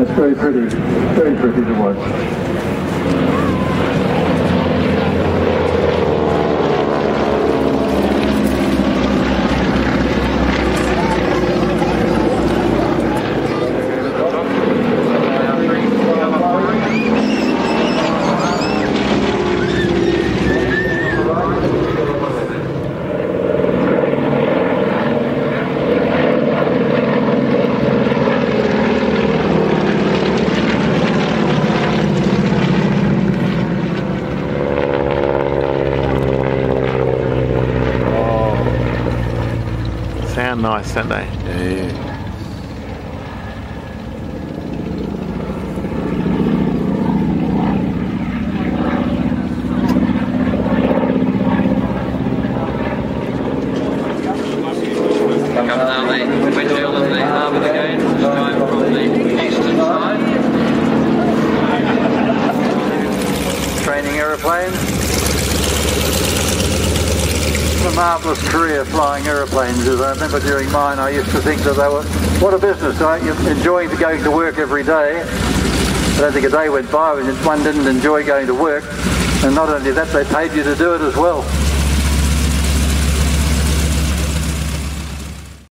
it's very pretty to watch. Sound nice, don't they? Yeah. Coming down the Winjeel and the harbour again, this time from the eastern side. Training aeroplanes. It's a marvellous career flying aeroplanes. As I remember during mine, I used to think that they were, what a business, right? You're enjoying going to work every day. I don't think a day went by when one didn't enjoy going to work, and not only that, they paid you to do it as well.